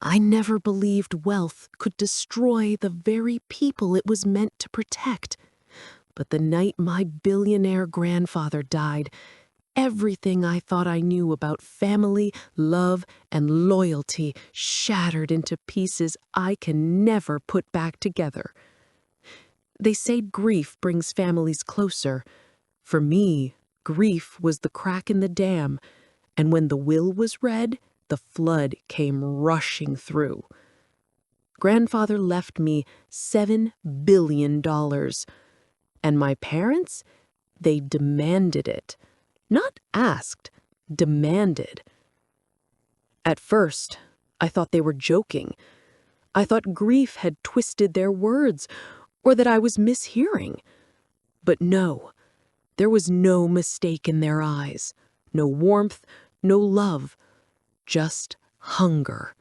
I never believed wealth could destroy the very people it was meant to protect. But the night my billionaire grandfather died, everything I thought I knew about family, love, and loyalty shattered into pieces I can never put back together. They say grief brings families closer. For me, grief was the crack in the dam, and when the will was read, the flood came rushing through. Grandfather left me $7 billion, and my parents, they demanded it. Not asked, demanded. At first, I thought they were joking. I thought grief had twisted their words, or that I was mishearing. But no, there was no mistake in their eyes, no warmth, no love, just hunger.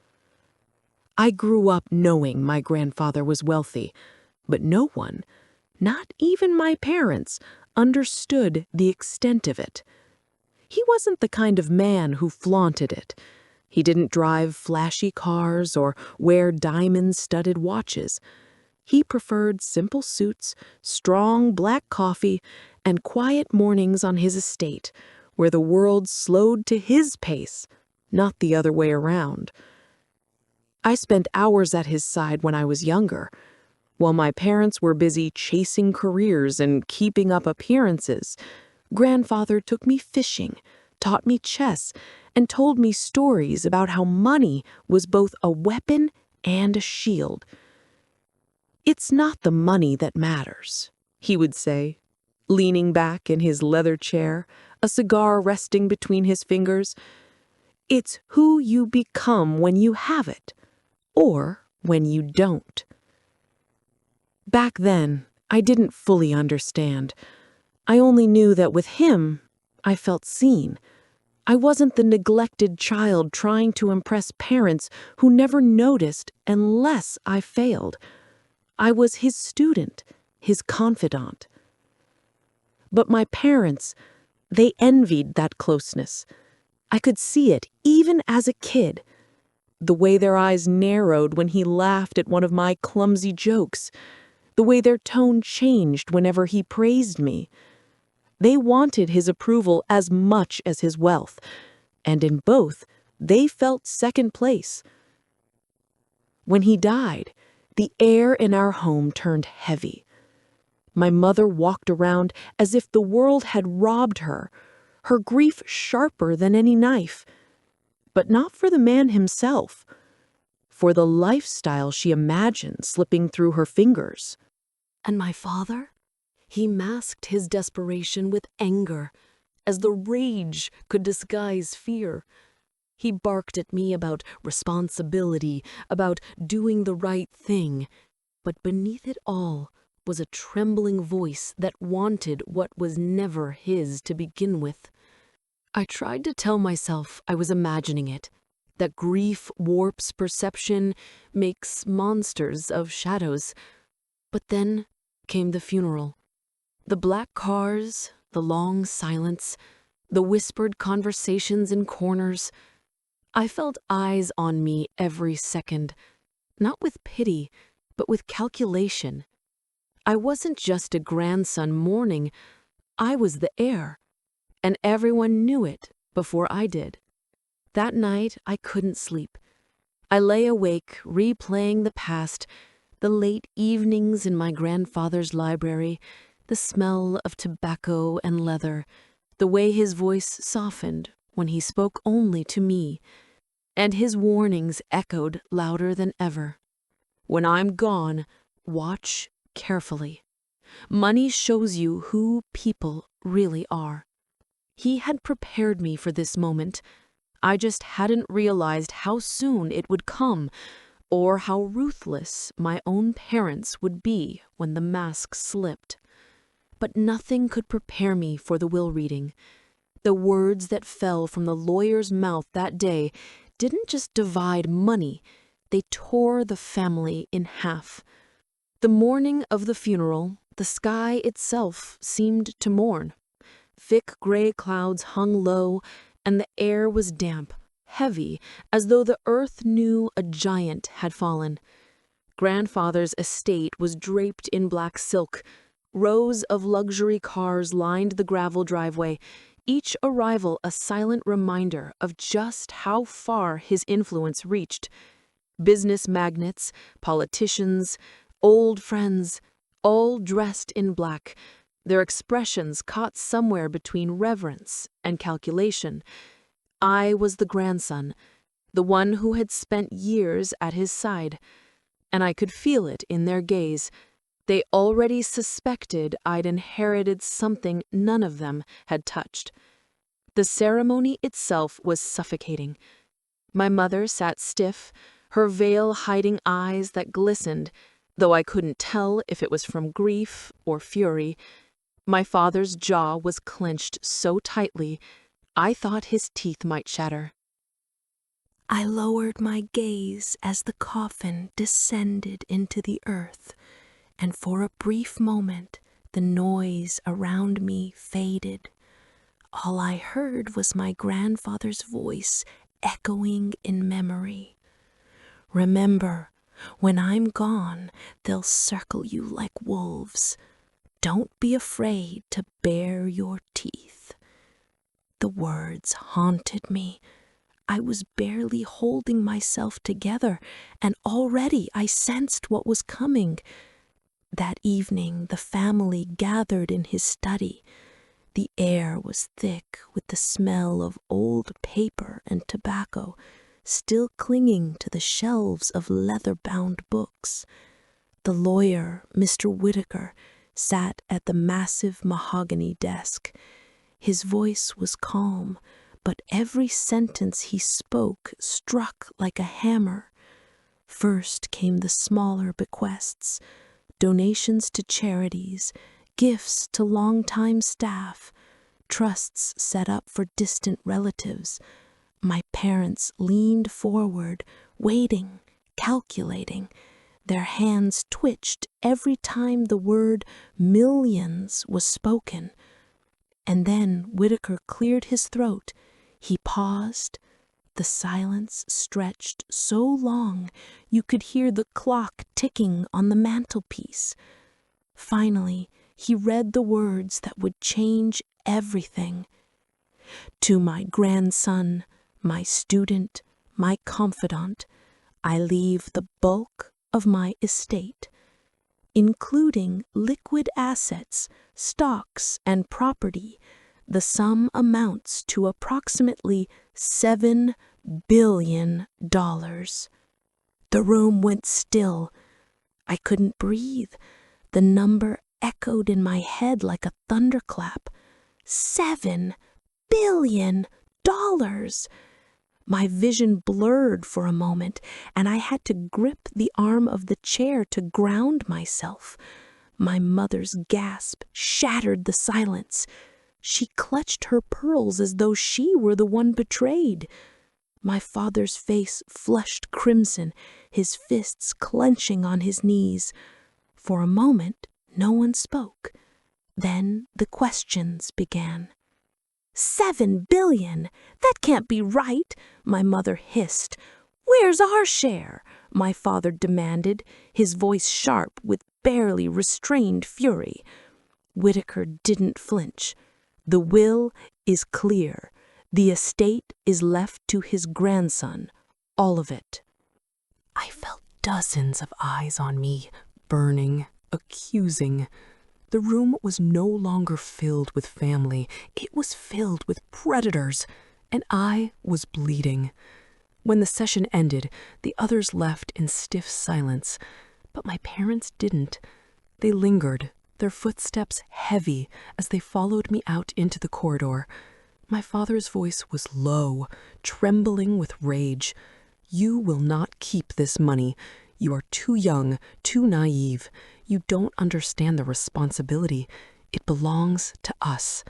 I grew up knowing my grandfather was wealthy, but no one, not even my parents, understood the extent of it. He wasn't the kind of man who flaunted it. He didn't drive flashy cars or wear diamond-studded watches. He preferred simple suits, strong black coffee, and quiet mornings on his estate, where the world slowed to his pace, not the other way around. I spent hours at his side when I was younger. While my parents were busy chasing careers and keeping up appearances, Grandfather took me fishing, taught me chess, and told me stories about how money was both a weapon and a shield. "It's not the money that matters," he would say, leaning back in his leather chair, a cigar resting between his fingers. "It's who you become when you have it, or when you don't." Back then, I didn't fully understand. I only knew that with him, I felt seen. I wasn't the neglected child trying to impress parents who never noticed unless I failed. I was his student, his confidant. But my parents, they envied that closeness. I could see it even as a kid. The way their eyes narrowed when he laughed at one of my clumsy jokes. The way their tone changed whenever he praised me. They wanted his approval as much as his wealth, and in both, they felt second place. When he died, the air in our home turned heavy. My mother walked around as if the world had robbed her, her grief sharper than any knife. But not for the man himself, for the lifestyle she imagined slipping through her fingers. And my father? He masked his desperation with anger, as the rage could disguise fear. He barked at me about responsibility, about doing the right thing, but beneath it all was a trembling voice that wanted what was never his to begin with. I tried to tell myself I was imagining it, that grief warps perception, makes monsters of shadows. But then came the funeral. The black cars, the long silence, the whispered conversations in corners. I felt eyes on me every second, not with pity, but with calculation. I wasn't just a grandson mourning, I was the heir, and everyone knew it before I did. That night, I couldn't sleep. I lay awake, replaying the past, the late evenings in my grandfather's library, the smell of tobacco and leather, the way his voice softened when he spoke only to me, and his warnings echoed louder than ever. "When I'm gone, watch carefully. Money shows you who people really are." He had prepared me for this moment. I just hadn't realized how soon it would come, or how ruthless my own parents would be when the mask slipped. But nothing could prepare me for the will reading. The words that fell from the lawyer's mouth that day didn't just divide money, they tore the family in half. The morning of the funeral, the sky itself seemed to mourn. Thick gray clouds hung low, and the air was damp, heavy, as though the earth knew a giant had fallen. Grandfather's estate was draped in black silk. Rows of luxury cars lined the gravel driveway, each arrival a silent reminder of just how far his influence reached. Business magnates, politicians, old friends, all dressed in black, their expressions caught somewhere between reverence and calculation. I was the grandson, the one who had spent years at his side, and I could feel it in their gaze. They already suspected I'd inherited something none of them had touched. The ceremony itself was suffocating. My mother sat stiff, her veil hiding eyes that glistened, though I couldn't tell if it was from grief or fury. My father's jaw was clenched so tightly, I thought his teeth might shatter. I lowered my gaze as the coffin descended into the earth, and for a brief moment the noise around me faded. All I heard was my grandfather's voice echoing in memory. Remember, when I'm gone, they'll circle you like wolves. Don't be afraid to bare your teeth. The words haunted me. I was barely holding myself together, and already I sensed what was coming. That evening, the family gathered in his study. The air was thick with the smell of old paper and tobacco, still clinging to the shelves of leather-bound books. The lawyer, Mr. Whitaker, sat at the massive mahogany desk. His voice was calm, but every sentence he spoke struck like a hammer. First came the smaller bequests, donations to charities, gifts to longtime staff, trusts set up for distant relatives. My parents leaned forward, waiting, calculating. Their hands twitched every time the word millions was spoken. And then Whitaker cleared his throat. He paused. The silence stretched so long you could hear the clock ticking on the mantelpiece. Finally, he read the words that would change everything. To my grandson, my student, my confidant, I leave the bulk of my estate, including liquid assets, stocks, and property. The sum amounts to approximately $7 billion. The room went still. I couldn't breathe. The number echoed in my head like a thunderclap. $7 billion. My vision blurred for a moment, and I had to grip the arm of the chair to ground myself. My mother's gasp shattered the silence. She clutched her pearls as though she were the one betrayed. My father's face flushed crimson, his fists clenching on his knees. For a moment, no one spoke. Then the questions began. $7 billion? That can't be right, my mother hissed. Where's our share? My father demanded, his voice sharp with barely restrained fury. Whitaker didn't flinch. The will is clear. The estate is left to his grandson, all of it. I felt dozens of eyes on me, burning, accusing. The room was no longer filled with family. It was filled with predators, and I was bleeding. When the session ended, the others left in stiff silence, but my parents didn't. They lingered, their footsteps heavy as they followed me out into the corridor. My father's voice was low, trembling with rage. You will not keep this money. You are too young, too naive. You don't understand the responsibility. It belongs to us.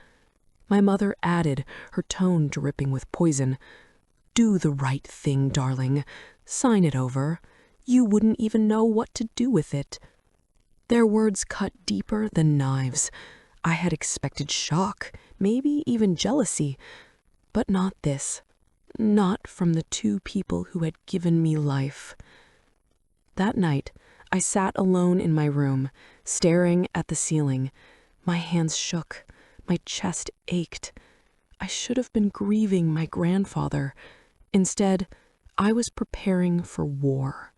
My mother added, her tone dripping with poison. Do the right thing, darling. Sign it over. You wouldn't even know what to do with it. Their words cut deeper than knives. I had expected shock, maybe even jealousy, but not this. not from the two people who had given me life. That night, I sat alone in my room, staring at the ceiling. My hands shook, my chest ached. I should have been grieving my grandfather. Instead, I was preparing for war.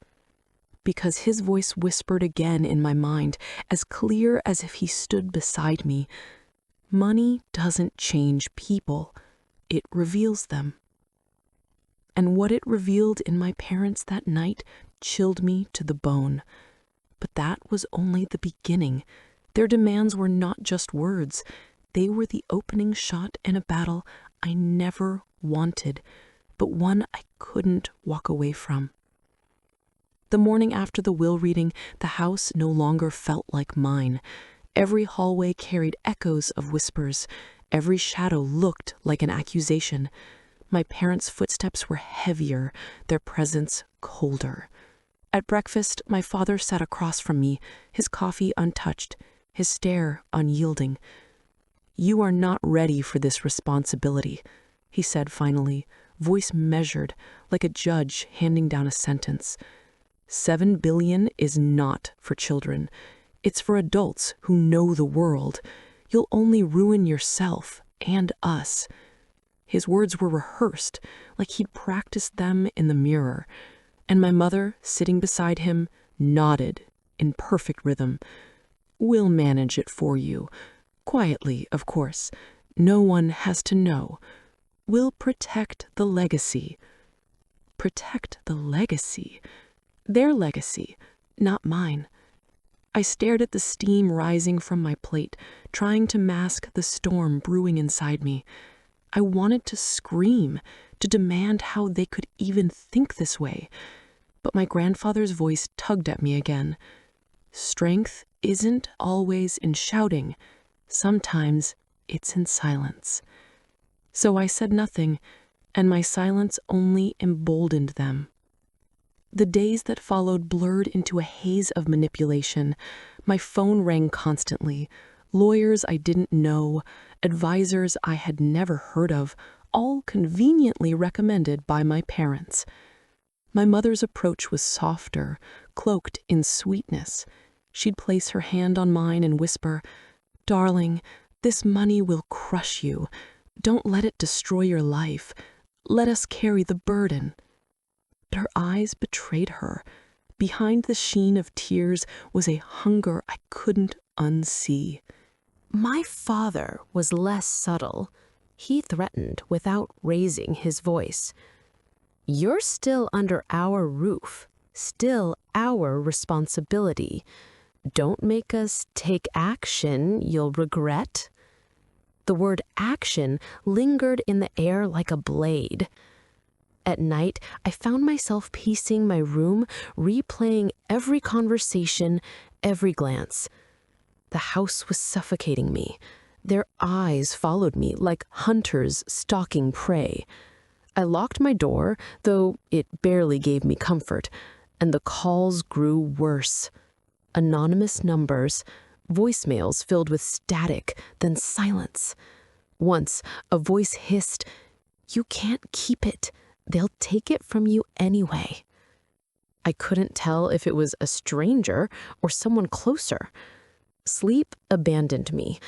Because his voice whispered again in my mind, as clear as if he stood beside me. Money doesn't change people, it reveals them. And what it revealed in my parents that night chilled me to the bone. But that was only the beginning. Their demands were not just words. They were the opening shot in a battle I never wanted, but one I couldn't walk away from. The morning after the will reading, the house no longer felt like mine. Every hallway carried echoes of whispers. Every shadow looked like an accusation. My parents' footsteps were heavier, their presence colder. At breakfast, my father sat across from me, his coffee untouched, his stare unyielding. "You are not ready for this responsibility," he said finally, voice measured, like a judge handing down a sentence. $7 billion is not for children. It's for adults who know the world. You'll only ruin yourself and us. His words were rehearsed, like he'd practiced them in the mirror. And my mother, sitting beside him, nodded in perfect rhythm. "We'll manage it for you. Quietly, of course. No one has to know. We'll protect the legacy." Protect the legacy? Their legacy, not mine. I stared at the steam rising from my plate, trying to mask the storm brewing inside me. I wanted to scream, to demand how they could even think this way. But my grandfather's voice tugged at me again. Strength isn't always in shouting. Sometimes it's in silence. So I said nothing, and my silence only emboldened them. The days that followed blurred into a haze of manipulation. My phone rang constantly. Lawyers I didn't know, advisors I had never heard of, all conveniently recommended by my parents. My mother's approach was softer, cloaked in sweetness. She'd place her hand on mine and whisper, "Darling, this money will crush you. Don't let it destroy your life. Let us carry the burden." But her eyes betrayed her. Behind the sheen of tears was a hunger I couldn't unsee. My father was less subtle. He threatened without raising his voice. "You're still under our roof, still our responsibility. Don't make us take action you'll regret." The word action lingered in the air like a blade. At night, I found myself pacing my room, replaying every conversation, every glance. The house was suffocating me. Their eyes followed me like hunters stalking prey. I locked my door, though it barely gave me comfort, and the calls grew worse. Anonymous numbers, voicemails filled with static, then silence. Once, a voice hissed, "You can't keep it. They'll take it from you anyway." I couldn't tell if it was a stranger or someone closer. Sleep abandoned me.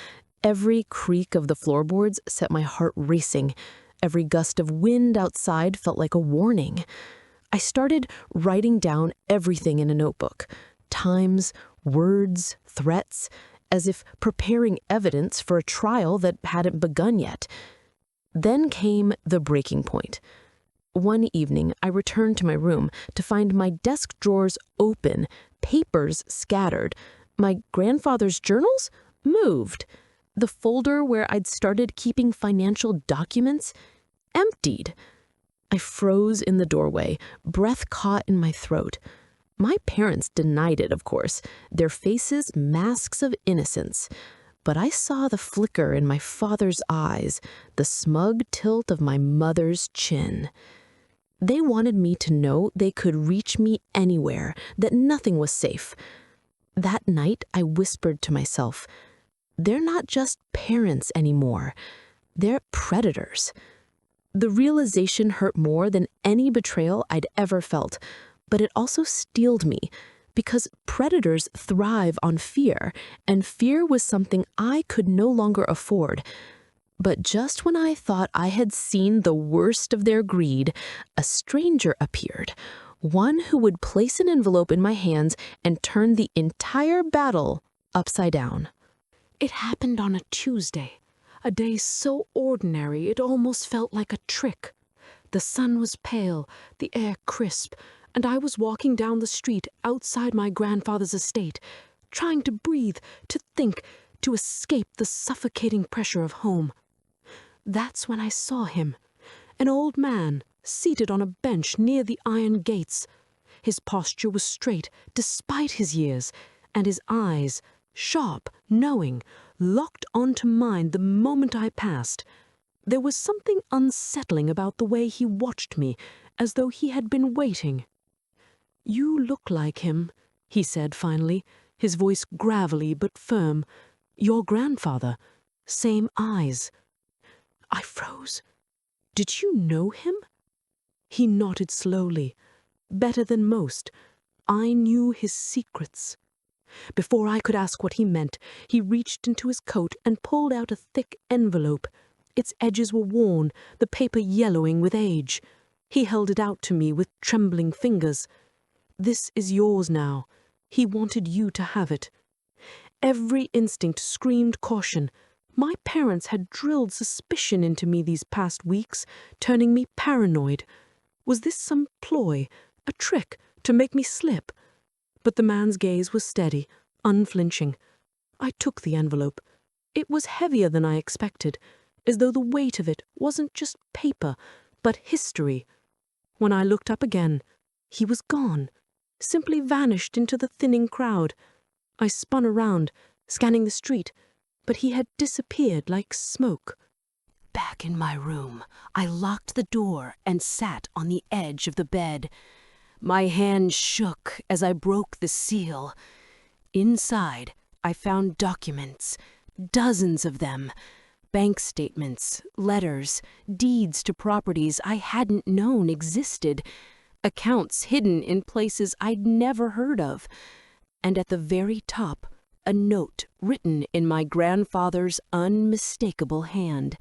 Every creak of the floorboards set my heart racing. Every gust of wind outside felt like a warning. I started writing down everything in a notebook. Times, words, threats, as if preparing evidence for a trial that hadn't begun yet. Then came the breaking point. One evening, I returned to my room to find my desk drawers open, papers scattered, my grandfather's journals moved, the folder where I'd started keeping financial documents emptied. I froze in the doorway, breath caught in my throat. My parents denied it, of course, their faces masks of innocence. But I saw the flicker in my father's eyes, the smug tilt of my mother's chin. They wanted me to know they could reach me anywhere, that nothing was safe. That night, I whispered to myself, "They're not just parents anymore. They're predators." The realization hurt more than any betrayal I'd ever felt, but it also steeled me, because predators thrive on fear, and fear was something I could no longer afford. But just when I thought I had seen the worst of their greed, a stranger appeared, one who would place an envelope in my hands and turn the entire battle upside down. It happened on a Tuesday, a day so ordinary it almost felt like a trick. The sun was pale, the air crisp, and I was walking down the street outside my grandfather's estate, trying to breathe, to think, to escape the suffocating pressure of home. That's when I saw him, an old man seated on a bench near the iron gates. His posture was straight despite his years, and his eyes, sharp, knowing, locked onto mine the moment I passed. There was something unsettling about the way he watched me, as though he had been waiting. "You look like him," he said finally, his voice gravelly but firm. "Your grandfather. Same eyes." I froze. "Did you know him?" He nodded slowly. "Better than most. I knew his secrets." Before I could ask what he meant, he reached into his coat and pulled out a thick envelope. Its edges were worn, the paper yellowing with age. He held it out to me with trembling fingers. "This is yours now. He wanted you to have it." Every instinct screamed caution. My parents had drilled suspicion into me these past weeks, turning me paranoid. Was this some ploy, a trick, to make me slip? But the man's gaze was steady, unflinching. I took the envelope. It was heavier than I expected, as though the weight of it wasn't just paper, but history. When I looked up again, he was gone, simply vanished into the thinning crowd. I spun around, scanning the street, but he had disappeared like smoke. Back in my room, I locked the door and sat on the edge of the bed. My hand shook as I broke the seal. Inside, I found documents, dozens of them. Bank statements, letters, deeds to properties I hadn't known existed, accounts hidden in places I'd never heard of. And at the very top, a note written in my grandfather's unmistakable hand.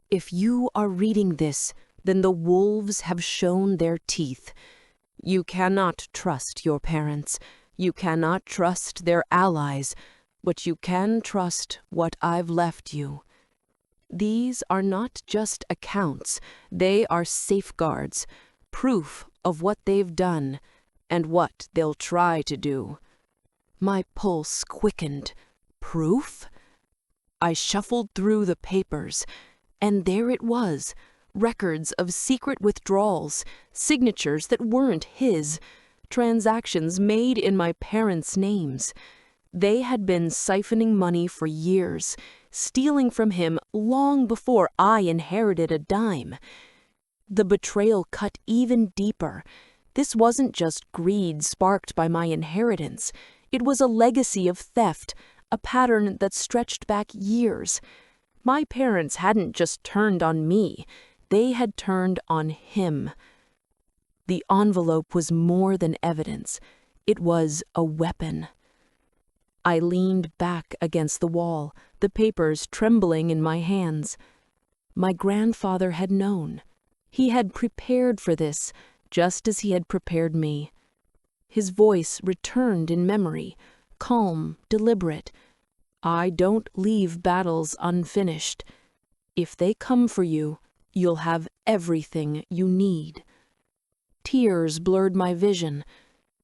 "If you are reading this, then the wolves have shown their teeth. You cannot trust your parents. You cannot trust their allies, but you can trust what I've left you. These are not just accounts. They are safeguards, proof of what they've done and what they'll try to do." My pulse quickened. Proof? I shuffled through the papers, and there it was. Records of secret withdrawals, signatures that weren't his, transactions made in my parents' names. They had been siphoning money for years, stealing from him long before I inherited a dime. The betrayal cut even deeper. This wasn't just greed sparked by my inheritance. It was a legacy of theft, a pattern that stretched back years. My parents hadn't just turned on me. They had turned on him. The envelope was more than evidence. It was a weapon. I leaned back against the wall, the papers trembling in my hands. My grandfather had known. He had prepared for this, just as he had prepared me. His voice returned in memory, calm, deliberate. "I don't leave battles unfinished. If they come for you, you'll have everything you need." Tears blurred my vision.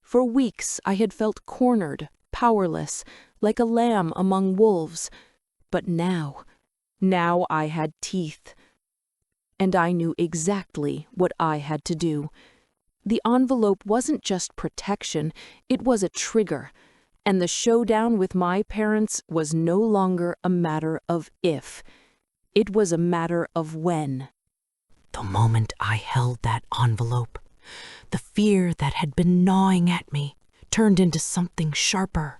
For weeks I had felt cornered, powerless, like a lamb among wolves. But now I had teeth. And I knew exactly what I had to do. The envelope wasn't just protection, it was a trigger. And the showdown with my parents was no longer a matter of if. It was a matter of when. The moment I held that envelope, the fear that had been gnawing at me turned into something sharper.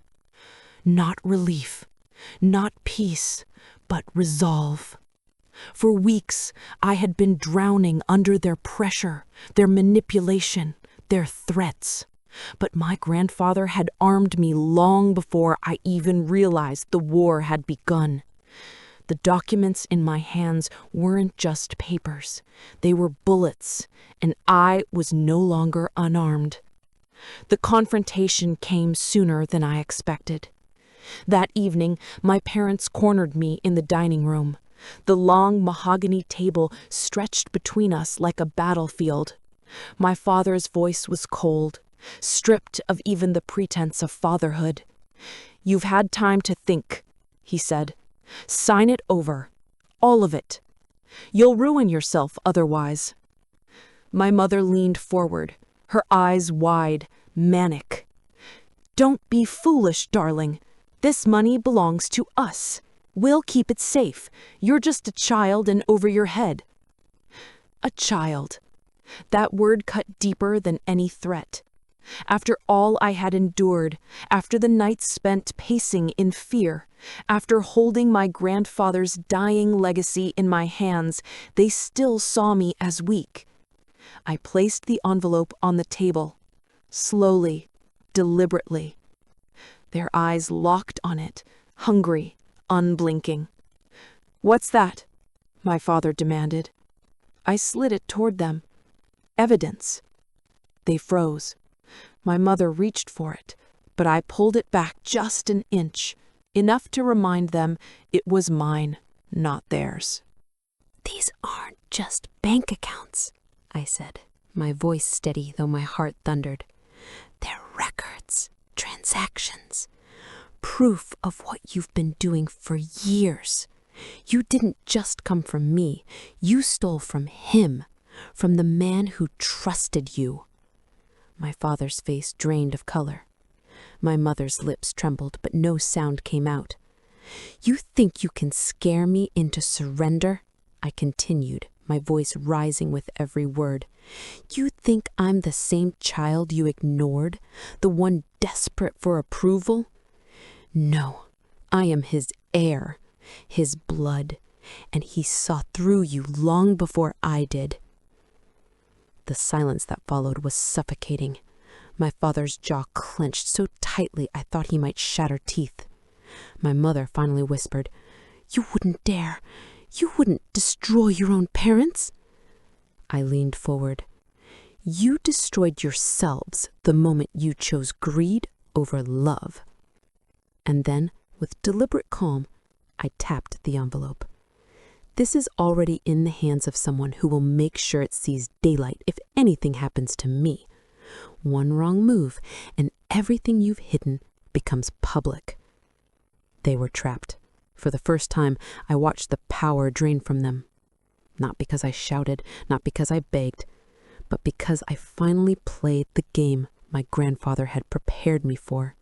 Not relief, not peace, but resolve. For weeks, I had been drowning under their pressure, their manipulation, their threats. But my grandfather had armed me long before I even realized the war had begun. The documents in my hands weren't just papers. They were bullets, and I was no longer unarmed. The confrontation came sooner than I expected. That evening, my parents cornered me in the dining room. The long mahogany table stretched between us like a battlefield. My father's voice was cold, stripped of even the pretense of fatherhood. "You've had time to think," he said. "Sign it over. All of it. You'll ruin yourself otherwise." My mother leaned forward, her eyes wide, manic. "Don't be foolish, darling. This money belongs to us. We'll keep it safe. You're just a child and over your head." A child. That word cut deeper than any threat. After all I had endured, after the nights spent pacing in fear, after holding my grandfather's dying legacy in my hands, they still saw me as weak. I placed the envelope on the table, slowly, deliberately. Their eyes locked on it, hungry, unblinking. "What's that?" my father demanded. I slid it toward them. Evidence. They froze. My mother reached for it, but I pulled it back just an inch, enough to remind them it was mine, not theirs. "These aren't just bank accounts," I said, my voice steady though my heart thundered. "They're records, transactions, proof of what you've been doing for years. You didn't just come from me, you stole from him, from the man who trusted you." My father's face drained of color. My mother's lips trembled, but no sound came out. "You think you can scare me into surrender?" I continued, my voice rising with every word. "You think I'm the same child you ignored, the one desperate for approval? No, I am his heir, his blood, and he saw through you long before I did." The silence that followed was suffocating. My father's jaw clenched so tightly I thought he might shatter teeth. My mother finally whispered, "You wouldn't dare. You wouldn't destroy your own parents." I leaned forward. "You destroyed yourselves the moment you chose greed over love." And then, with deliberate calm, I tapped the envelope. "This is already in the hands of someone who will make sure it sees daylight if anything happens to me. One wrong move, and everything you've hidden becomes public." They were trapped. For the first time, I watched the power drain from them. Not because I shouted, not because I begged, but because I finally played the game my grandfather had prepared me for.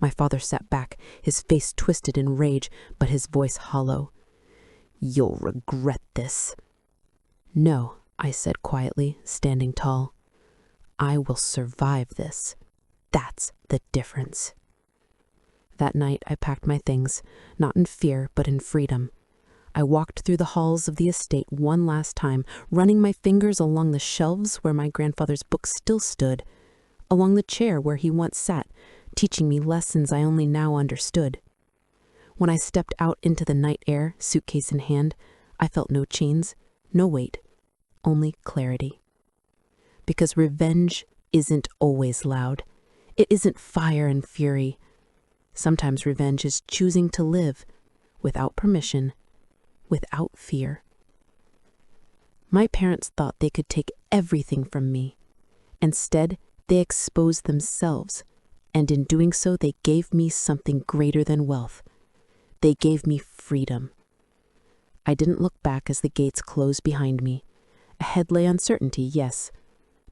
My father sat back, his face twisted in rage, but his voice hollow. "You'll regret this." "No," I said quietly, standing tall. "I will survive this. That's the difference." That night I packed my things, not in fear, but in freedom. I walked through the halls of the estate one last time, running my fingers along the shelves where my grandfather's books still stood, along the chair where he once sat, teaching me lessons I only now understood. When I stepped out into the night air, suitcase in hand, I felt no chains, no weight, only clarity. Because revenge isn't always loud. It isn't fire and fury. Sometimes revenge is choosing to live without permission, without fear. My parents thought they could take everything from me. Instead, they exposed themselves, and in doing so, they gave me something greater than wealth. They gave me freedom. I didn't look back as the gates closed behind me. Ahead lay uncertainty, yes,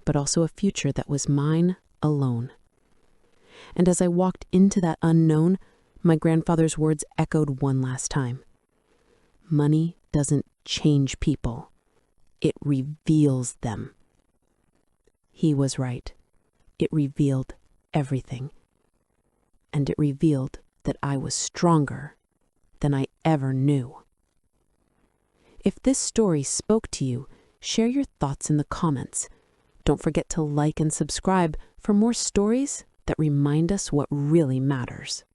but also a future that was mine alone. And as I walked into that unknown, my grandfather's words echoed one last time. Money doesn't change people. It reveals them. He was right. It revealed everything. And it revealed that I was stronger than I ever knew. If this story spoke to you, share your thoughts in the comments. Don't forget to like and subscribe for more stories that remind us what really matters.